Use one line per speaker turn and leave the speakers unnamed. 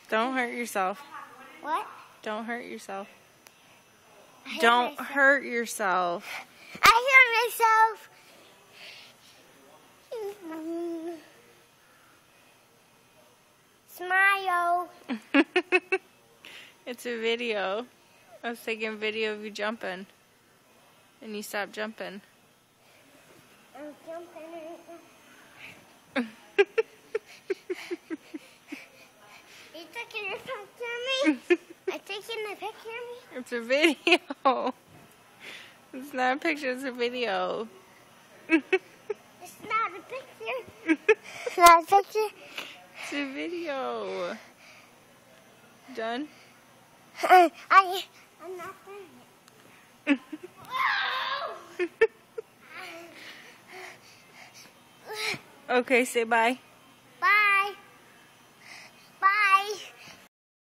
Don't hurt yourself.
What?
Don't hurt yourself. Don't hurt yourself.
I hurt myself. Smile.
It's a video. I was taking a video of you jumping. And you stopped jumping.
I'm jumping right now. Are you taking a picture of me? Are you taking a picture of me?
It's a video. It's not a picture, it's a video.
It's not a picture. It's not a picture.
It's a video. Done?
I'm not doing it.
Okay, say bye.